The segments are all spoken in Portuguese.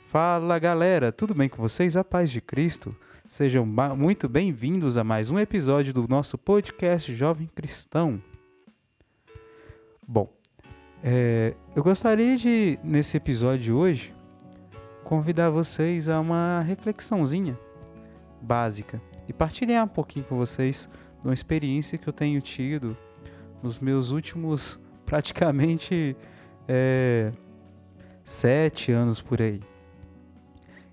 Fala galera, tudo bem com vocês? A paz de Cristo. Sejam muito bem-vindos a mais um episódio do nosso podcast Jovem Cristão. Bom, eu gostaria de, nesse episódio de hoje, convidar vocês a uma reflexãozinha básica e partilhar um pouquinho com vocês de uma experiência que eu tenho tido nos meus últimos praticamente 7 anos por aí.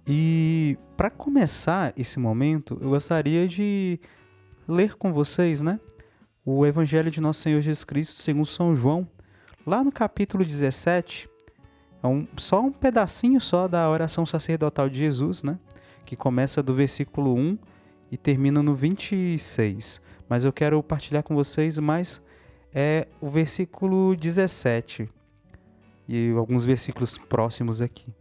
E para começar esse momento, eu gostaria de ler com vocês, o Evangelho de Nosso Senhor Jesus Cristo segundo São João, lá no capítulo 17, só um pedacinho só da oração sacerdotal de Jesus, que começa do versículo 1 e termina no 26. Mas eu quero partilhar com vocês mais o versículo 17 e alguns versículos próximos aqui.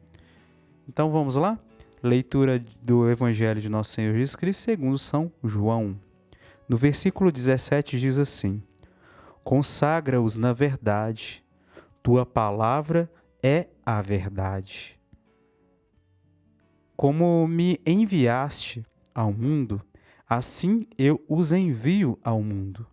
Então vamos lá? Leitura do Evangelho de Nosso Senhor Jesus Cristo segundo São João. No versículo 17 diz assim: consagra-os na verdade, tua palavra é a verdade. Como me enviaste ao mundo, assim eu os envio ao mundo.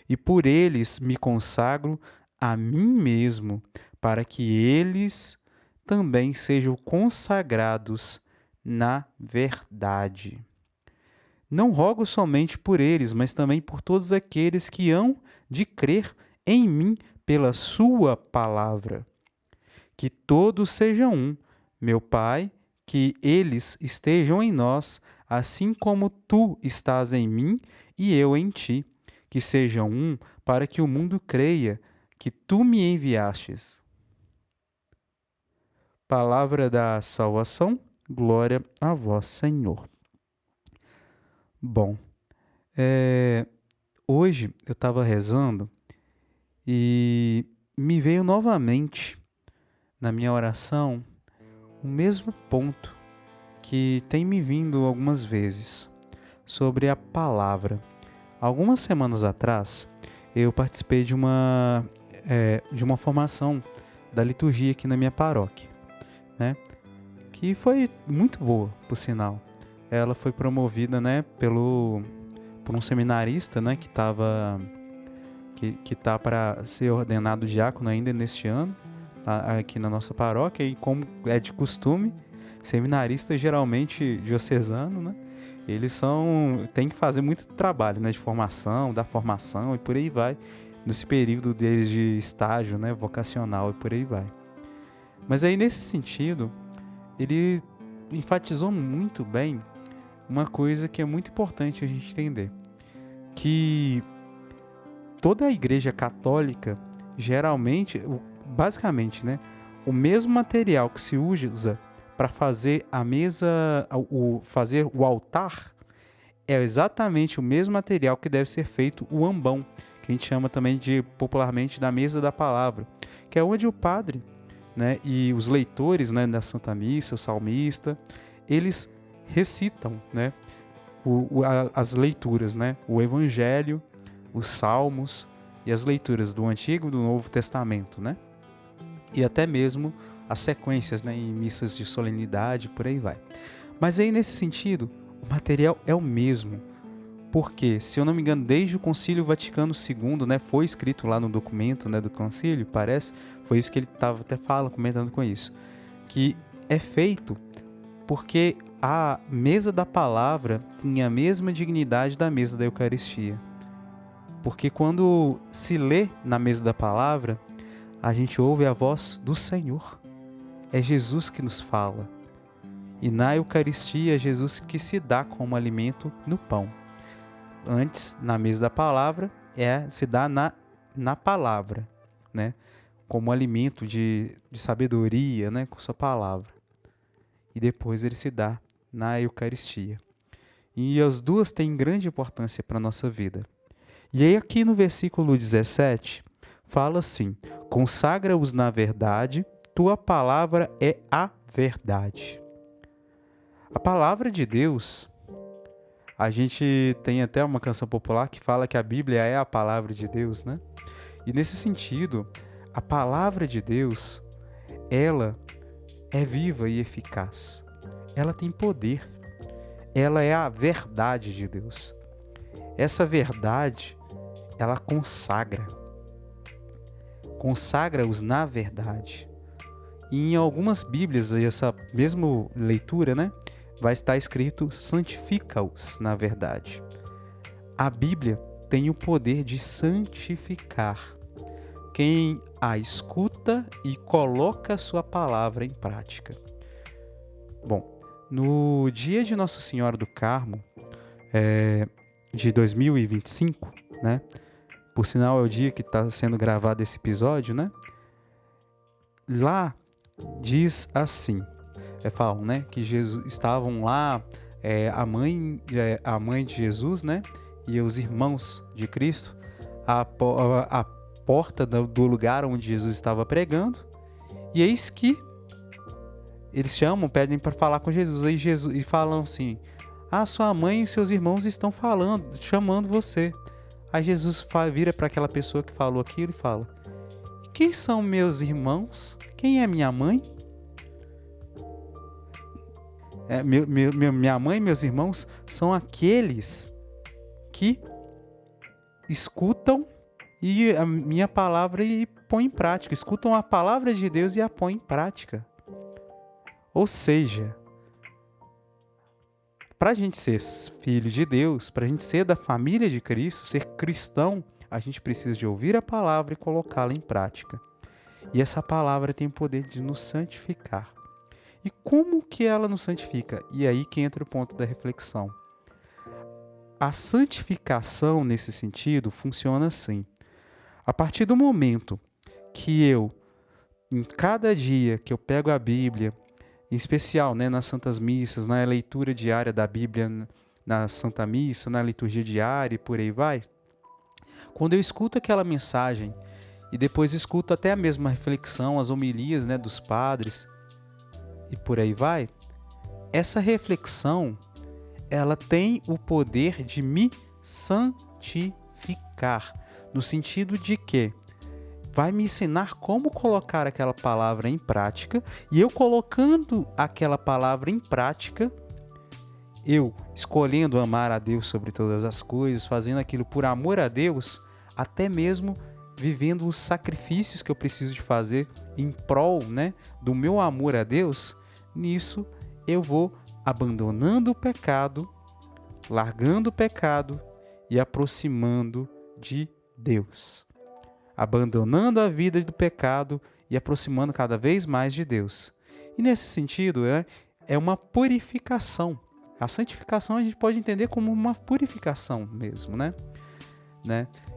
E por eles me consagro a mim mesmo, para que eles também sejam consagrados na verdade. Não rogo somente por eles, mas também por todos aqueles que hão de crer em mim pela sua palavra. Que todos sejam um, meu Pai, que eles estejam em nós, assim como tu estás em mim e eu em ti. Que sejam um, para que o mundo creia que tu me enviastes. Palavra da salvação, glória a vós, Senhor. Bom, hoje eu estava rezando e me veio novamente na minha oração o mesmo ponto que tem me vindo algumas vezes sobre a palavra. Algumas semanas atrás eu participei de uma formação da liturgia aqui na minha paróquia, que foi muito boa, por sinal. Ela foi promovida, por um seminarista, que tá para ser ordenado diácono ainda neste ano, aqui na nossa paróquia. E como é de costume, seminarista geralmente diocesano, eles têm que fazer muito trabalho, de formação, da formação e por aí vai, nesse período deles de estágio, vocacional e por aí vai. Mas aí, nesse sentido, ele enfatizou muito bem uma coisa que é muito importante a gente entender, que toda a Igreja Católica, geralmente, basicamente, o mesmo material que se usa para fazer a mesa, fazer o altar, é exatamente o mesmo material que deve ser feito o ambão, que a gente chama também popularmente da mesa da palavra, que é onde o padre, e os leitores, da Santa Missa, o salmista, eles recitam, as leituras, o Evangelho, os Salmos e as leituras do Antigo e do Novo Testamento, e até mesmo as sequências, em missas de solenidade, por aí vai. Mas aí, nesse sentido, o material é o mesmo, porque, se eu não me engano, desde o Concílio Vaticano II, foi escrito lá no documento, do concílio, parece, foi isso que ele estava até comentando com isso, que é feito porque a mesa da palavra tinha a mesma dignidade da mesa da Eucaristia. Porque quando se lê na mesa da palavra, a gente ouve a voz do Senhor. É Jesus que nos fala. E na Eucaristia é Jesus que se dá como alimento no pão. Antes, na mesa da palavra, se dá na palavra, como alimento de sabedoria, com sua palavra. E depois ele se dá na Eucaristia. E as duas têm grande importância para a nossa vida. E aí, aqui no versículo 17, fala assim: consagra-os na verdade, tua palavra é a verdade. A palavra de Deus, a gente tem até uma canção popular que fala que a Bíblia é a palavra de Deus, E nesse sentido, a palavra de Deus, ela é viva e eficaz. Ela tem poder. Ela é a verdade de Deus. Essa verdade, ela consagra-os na verdade. E em algumas Bíblias, essa mesma leitura, né, vai estar escrito: santifica-os na verdade. A Bíblia tem o poder de santificar quem a escuta e coloca a sua palavra em prática. Bom, no dia de Nossa Senhora do Carmo, de 2025, né? Por sinal, é o dia que está sendo gravado esse episódio, né? Lá diz assim, falam, né? Que Jesus, estavam lá a mãe de Jesus, né? E os irmãos de Cristo, a porta do lugar onde Jesus estava pregando, e eis que eles pedem para falar com Jesus, e falam assim: sua mãe e seus irmãos estão chamando você. Aí Jesus vira para aquela pessoa que falou aquilo e fala: quem são meus irmãos? Quem é minha mãe? Minha mãe e meus irmãos são aqueles que escutam a minha palavra e põem em prática. Escutam a palavra de Deus e a põem em prática. Ou seja, para a gente ser filho de Deus, para a gente ser da família de Cristo, ser cristão, a gente precisa de ouvir a palavra e colocá-la em prática. E essa palavra tem o poder de nos santificar. E como que ela nos santifica? E aí que entra o ponto da reflexão. A santificação, nesse sentido, funciona assim. A partir do momento que em cada dia que eu pego a Bíblia, em especial, né, nas Santas Missas, na leitura diária da Bíblia, na Santa Missa, na liturgia diária e por aí vai, quando eu escuto aquela mensagem e depois escuto até a mesma reflexão, as homilias, né, dos padres e por aí vai, essa reflexão, ela tem o poder de me santificar, no sentido de que vai me ensinar como colocar aquela palavra em prática, e eu colocando aquela palavra em prática, eu escolhendo amar a Deus sobre todas as coisas, fazendo aquilo por amor a Deus, até mesmo vivendo os sacrifícios que eu preciso de fazer em prol, né, do meu amor a Deus, nisso eu vou abandonando o pecado, largando o pecado e aproximando de Deus. Abandonando a vida do pecado e aproximando cada vez mais de Deus. E nesse sentido, é uma purificação. A santificação a gente pode entender como uma purificação mesmo, né?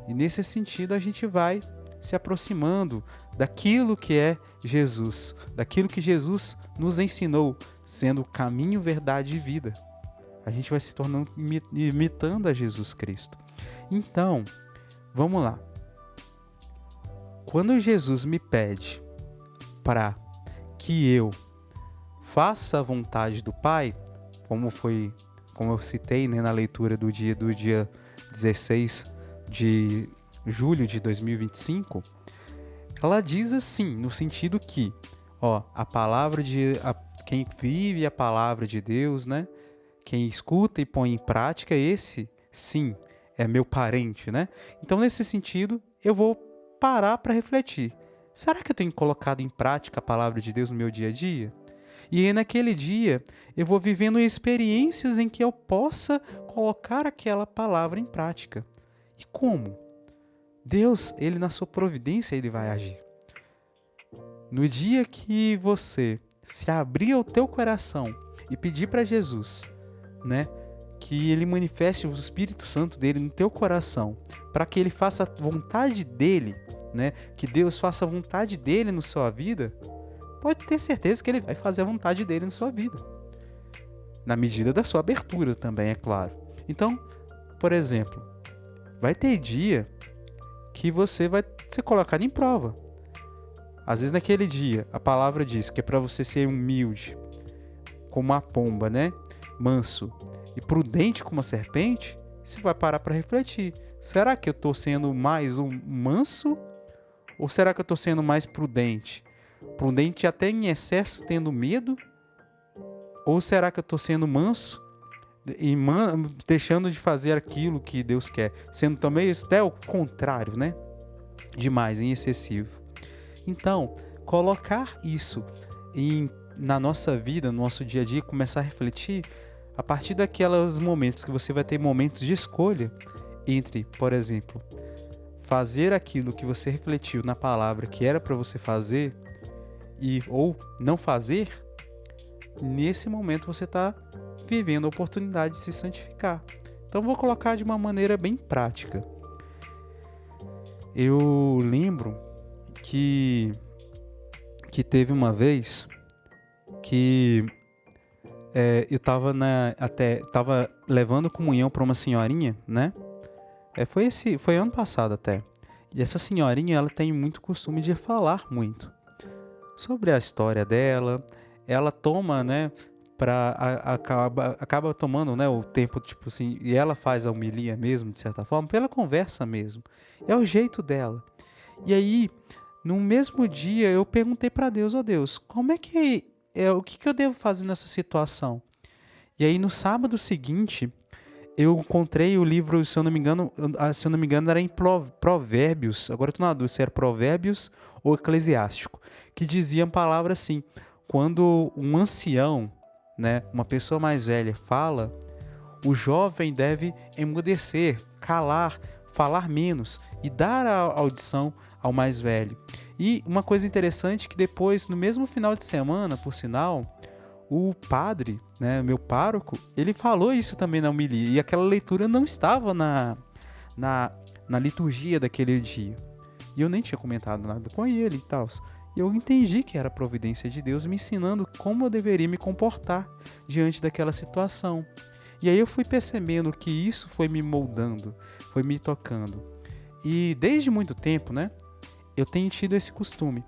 E nesse sentido a gente vai se aproximando daquilo que é Jesus, daquilo que Jesus nos ensinou, sendo o caminho, verdade e vida. A gente vai se tornando imitando a Jesus Cristo. Então, vamos lá. Quando Jesus me pede para que eu faça a vontade do Pai, como eu citei, né, na leitura do dia 16 de julho de 2025, ela diz assim, no sentido que, quem vive a palavra de Deus, né, quem escuta e põe em prática, esse sim é meu parente, né? Então, nesse sentido, eu vou parar para refletir. Será que eu tenho colocado em prática a palavra de Deus no meu dia a dia? E aí, naquele dia, eu vou vivendo experiências em que eu possa colocar aquela palavra em prática. E como? Deus, Ele na sua providência, Ele vai agir. No dia que você se abrir ao teu coração e pedir para Jesus, né, que Ele manifeste o Espírito Santo dele no teu coração, para que Ele faça a vontade dele, né, que Deus faça a vontade dele na sua vida, pode ter certeza que Ele vai fazer a vontade dele na sua vida. Na medida da sua abertura também, é claro. Então, por exemplo, vai ter dia que você vai ser colocado em prova. Às vezes naquele dia, a palavra diz que é para você ser humilde, como uma pomba, né? Manso e prudente como uma serpente. Você vai parar para refletir. Será que eu estou sendo mais um manso? Ou será que eu estou sendo mais prudente? prudente até em excesso, tendo medo? Ou será que eu estou sendo manso e deixando de fazer aquilo que Deus quer? Sendo também até o contrário, né? Demais, em excessivo. Então, colocar isso na nossa vida, no nosso dia a dia, começar a refletir a partir daqueles momentos que você vai ter momentos de escolha entre, por exemplo, fazer aquilo que você refletiu na palavra que era para você fazer ou não fazer. Nesse momento você está vivendo a oportunidade de se santificar. Então vou colocar de uma maneira bem prática. Eu lembro que teve uma vez que eu estava tava levando comunhão para uma senhorinha, né? Foi ano passado até. E essa senhorinha, ela tem muito costume de falar muito sobre a história dela. Ela toma, né, acaba tomando, né, o tempo, tipo assim, e ela faz a homilia mesmo, de certa forma, pela conversa mesmo. É o jeito dela. E aí, no mesmo dia, eu perguntei para Deus, Deus, como o que eu devo fazer nessa situação? E aí, no sábado seguinte, eu encontrei o livro, se eu não me engano era em Provérbios, agora eu estou na dúvida se era Provérbios ou Eclesiástico, que diziam palavras assim: quando um ancião, né, uma pessoa mais velha fala, o jovem deve emudecer, calar, falar menos e dar a audição ao mais velho. E uma coisa interessante que depois, no mesmo final de semana, por sinal, o padre, né, meu pároco, ele falou isso também na homilia, e aquela leitura não estava na liturgia daquele dia. E eu nem tinha comentado nada com ele e tal. E eu entendi que era a providência de Deus me ensinando como eu deveria me comportar diante daquela situação. E aí eu fui percebendo que isso foi me moldando, foi me tocando. E desde muito tempo, né, eu tenho tido esse costume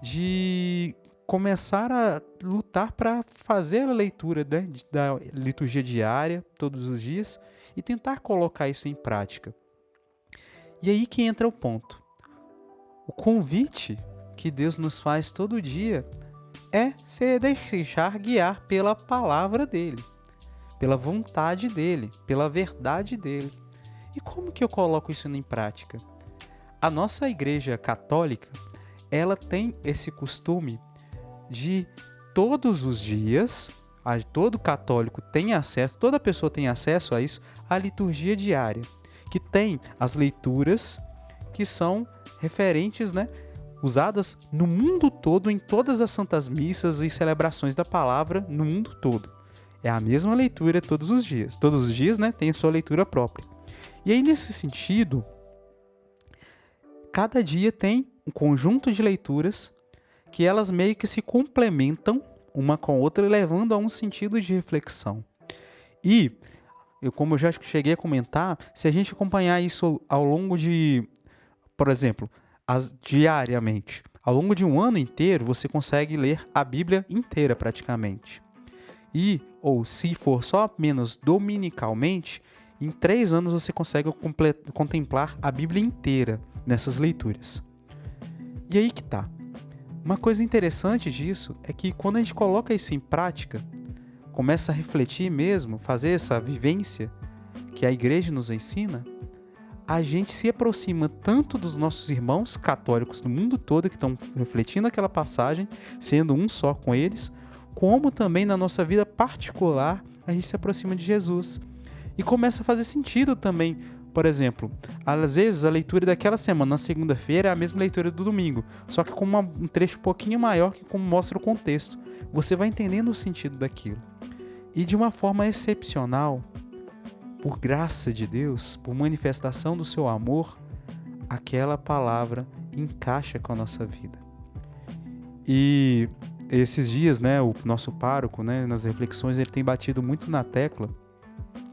de começar a lutar para fazer a leitura, né, da liturgia diária, todos os dias, e tentar colocar isso em prática. E aí que entra o ponto. O convite que Deus nos faz todo dia é se deixar guiar pela palavra dele, pela vontade dele, pela verdade dele. E como que eu coloco isso em prática? A nossa igreja católica, ela tem esse costume de todos os dias, todo católico tem acesso, toda pessoa tem acesso a isso, à liturgia diária, que tem as leituras que são referentes, né, usadas no mundo todo, em todas as santas missas e celebrações da palavra no mundo todo. É a mesma leitura todos os dias. Todos os dias, né, tem a sua leitura própria. E aí, nesse sentido, cada dia tem um conjunto de leituras que elas meio que se complementam uma com a outra, levando a um sentido de reflexão. E, como eu já cheguei a comentar, se a gente acompanhar isso ao longo de, por exemplo, diariamente, ao longo de um ano inteiro, você consegue ler a Bíblia inteira praticamente. Ou se for só menos dominicalmente, em 3 anos você consegue contemplar a Bíblia inteira nessas leituras. E aí que tá. Uma coisa interessante disso é que quando a gente coloca isso em prática, começa a refletir mesmo, fazer essa vivência que a igreja nos ensina, a gente se aproxima tanto dos nossos irmãos católicos do mundo todo que estão refletindo aquela passagem, sendo um só com eles, como também na nossa vida particular a gente se aproxima de Jesus. E começa a fazer sentido também. Por exemplo, às vezes a leitura daquela semana, na segunda-feira, é a mesma leitura do domingo, só que com um trecho um pouquinho maior que como mostra o contexto. Você vai entendendo o sentido daquilo. E de uma forma excepcional, por graça de Deus, por manifestação do seu amor, aquela palavra encaixa com a nossa vida. E esses dias, né, o nosso pároco, né, nas reflexões, ele tem batido muito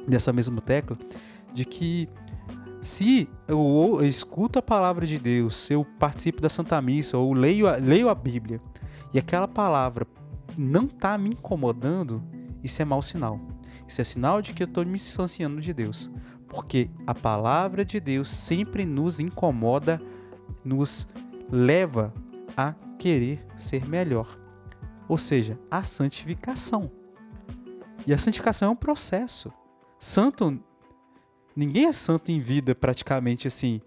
nessa mesma tecla, de que se eu escuto a palavra de Deus, se eu participo da Santa Missa, ou leio a Bíblia, e aquela palavra não está me incomodando, isso é mau sinal. Isso é sinal de que eu estou me distanciando de Deus. Porque a palavra de Deus sempre nos incomoda, nos leva a querer ser melhor. Ou seja, a santificação. E a santificação é um processo. Ninguém é santo em vida praticamente assim,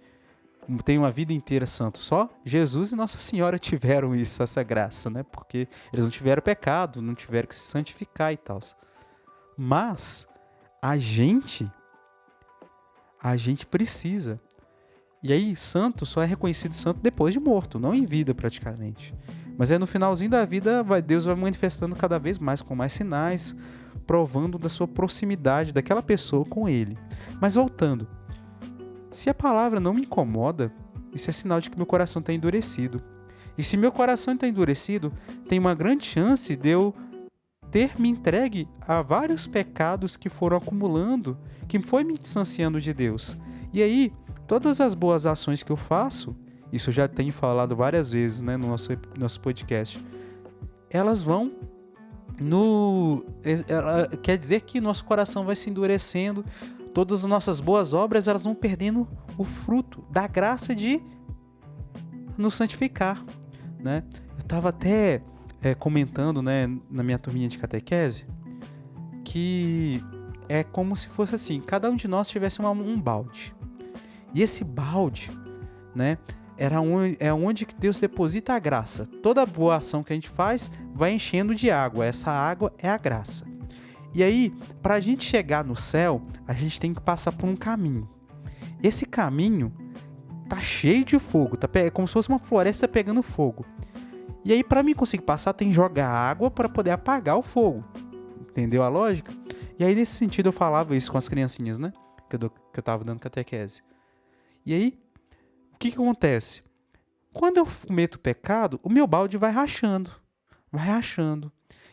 tem uma vida inteira santo. Só Jesus e Nossa Senhora tiveram isso, essa graça, né? Porque eles não tiveram pecado, não tiveram que se santificar e tal. Mas a gente precisa. E aí, santo só é reconhecido santo depois de morto, não em vida praticamente. Mas no finalzinho da vida, Deus vai manifestando cada vez mais, com mais sinais, provando da sua proximidade daquela pessoa com ele. Mas voltando, se a palavra não me incomoda, isso é sinal de que meu coração está endurecido. E se meu coração está endurecido, tem uma grande chance de eu ter me entregue a vários pecados que foram acumulando, que foi me distanciando de Deus. E aí, todas as boas ações que eu faço, isso eu já tenho falado várias vezes, né, no nosso podcast, elas vão quer dizer que nosso coração vai se endurecendo, todas as nossas boas obras elas vão perdendo o fruto da graça de nos santificar, né? Eu estava até comentando, né, na minha turminha de catequese, que é como se fosse assim, cada um de nós tivesse um balde. E esse balde, né, é onde que Deus deposita a graça. Toda boa ação que a gente faz vai enchendo de água. Essa água é a graça. E aí, para a gente chegar no céu, a gente tem que passar por um caminho. Esse caminho tá cheio de fogo, é como se fosse uma floresta pegando fogo. E aí, para mim conseguir passar, tem que jogar água para poder apagar o fogo. Entendeu a lógica? E aí, nesse sentido, eu falava isso com as criancinhas, né? Que eu tava dando catequese. E aí, o que acontece? Quando eu cometo pecado, o meu balde vai rachando.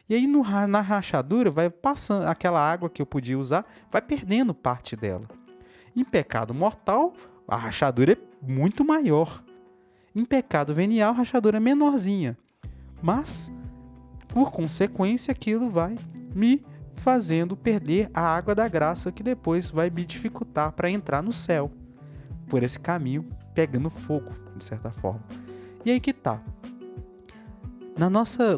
E aí, na rachadura, vai passando aquela água que eu podia usar, vai perdendo parte dela. Em pecado mortal, a rachadura é muito maior. Em pecado venial, a rachadura é menorzinha. Mas, por consequência, aquilo vai me fazendo perder a água da graça, que depois vai me dificultar para entrar no céu. Por esse caminho, pegando fogo, de certa forma. E aí que tá.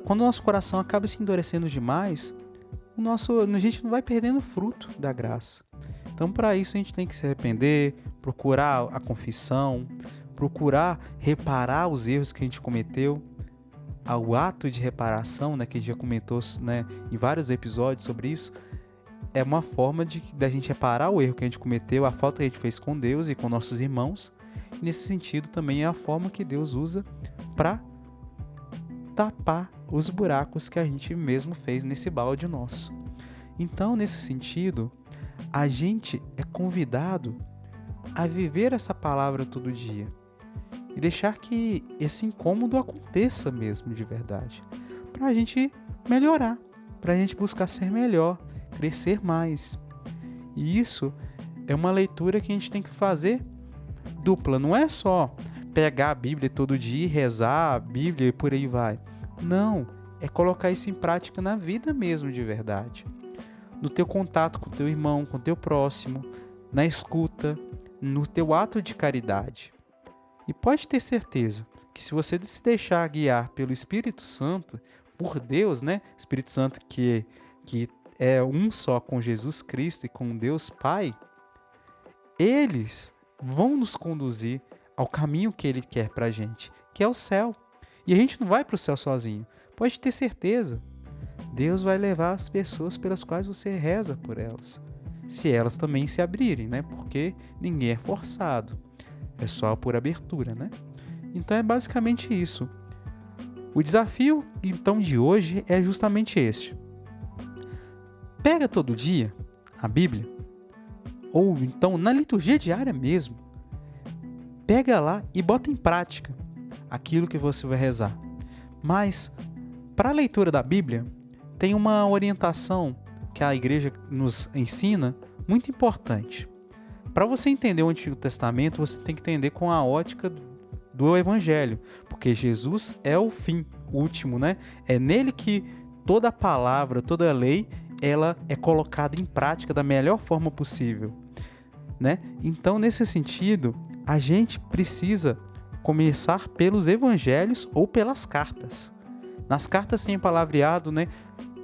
Quando o nosso coração acaba se endurecendo demais, a gente não vai perdendo fruto da graça. Então, para isso, a gente tem que se arrepender, procurar a confissão, procurar reparar os erros que a gente cometeu. O ato de reparação, né, que a gente já comentou, né, em vários episódios sobre isso, é uma forma da gente reparar o erro que a gente cometeu, a falta que a gente fez com Deus e com nossos irmãos. E nesse sentido, também é a forma que Deus usa para tapar os buracos que a gente mesmo fez nesse balde nosso. Então, nesse sentido, a gente é convidado a viver essa palavra todo dia e deixar que esse incômodo aconteça mesmo de verdade, para a gente melhorar, para a gente buscar ser melhor, crescer mais. E isso é uma leitura que a gente tem que fazer dupla, não é só pegar a Bíblia todo dia e rezar a Bíblia e por aí vai. Não, é colocar isso em prática na vida mesmo de verdade. No teu contato com o teu irmão, com o teu próximo, na escuta, no teu ato de caridade. E pode ter certeza que se você se deixar guiar pelo Espírito Santo, por Deus, né? Espírito Santo que é um só com Jesus Cristo e com Deus Pai, eles vão nos conduzir ao caminho que Ele quer pra gente, que é o céu. E a gente não vai pro céu sozinho. Pode ter certeza. Deus vai levar as pessoas pelas quais você reza por elas. Se elas também se abrirem, né? Porque ninguém é forçado. É só por abertura, né? Então é basicamente isso. O desafio, então, de hoje é justamente este. Pega todo dia a Bíblia, ou então na liturgia diária mesmo. Pega lá e bota em prática aquilo que você vai rezar. Mas, para a leitura da Bíblia, tem uma orientação que a igreja nos ensina muito importante. Para você entender o Antigo Testamento, você tem que entender com a ótica do Evangelho, porque Jesus é o fim último, né? É nele que toda a palavra, toda a lei, ela é colocada em prática da melhor forma possível, né? Então, nesse sentido, a gente precisa começar pelos evangelhos ou pelas cartas. Nas cartas tem um palavreado, né,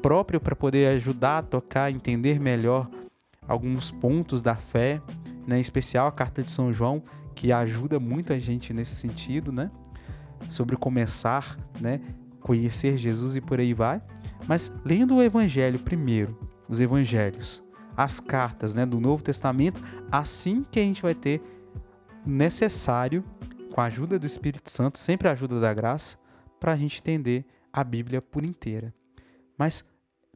próprio para poder ajudar a tocar, entender melhor alguns pontos da fé, né, em especial a carta de São João, que ajuda muito a gente nesse sentido, né, sobre começar, né, conhecer Jesus e por aí vai. Mas lendo o evangelho primeiro, os evangelhos, as cartas, né, do Novo Testamento, assim que a gente vai ter necessário, com a ajuda do Espírito Santo, sempre a ajuda da graça, para a gente entender a Bíblia por inteira. Mas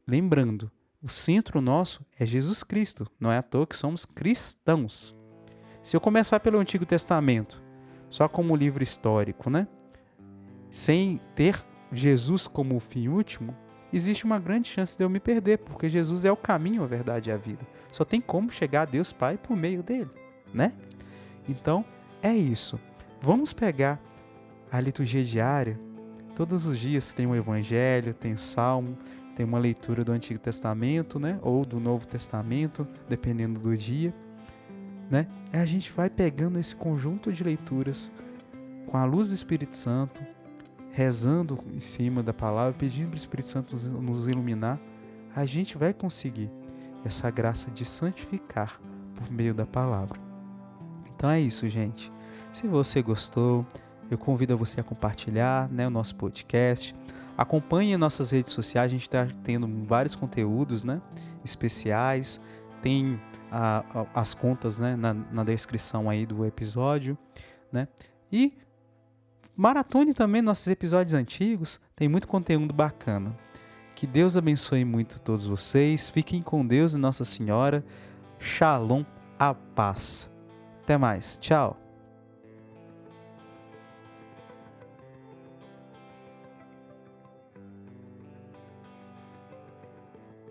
lembrando, o centro nosso é Jesus Cristo, não é à toa que somos cristãos. Se eu começar pelo Antigo Testamento, só como livro histórico, né, sem ter Jesus como o fim último, existe uma grande chance de eu me perder, porque Jesus é o caminho, a verdade e a vida. Só tem como chegar a Deus Pai por meio dele, né? Então, é isso. Vamos pegar a liturgia diária. Todos os dias tem o Evangelho, tem o Salmo, tem uma leitura do Antigo Testamento, né? Ou do Novo Testamento, dependendo do dia, né? E a gente vai pegando esse conjunto de leituras com a luz do Espírito Santo, rezando em cima da palavra, pedindo para o Espírito Santo nos iluminar. A gente vai conseguir essa graça de santificar por meio da palavra. Então é isso, gente. Se você gostou, eu convido você a compartilhar, né, o nosso podcast. Acompanhe nossas redes sociais, a gente está tendo vários conteúdos, né, especiais. Tem as contas, né, na descrição aí do episódio, né? E maratone também nossos episódios antigos, tem muito conteúdo bacana. Que Deus abençoe muito todos vocês. Fiquem com Deus e Nossa Senhora. Shalom, a paz. Até mais. Tchau.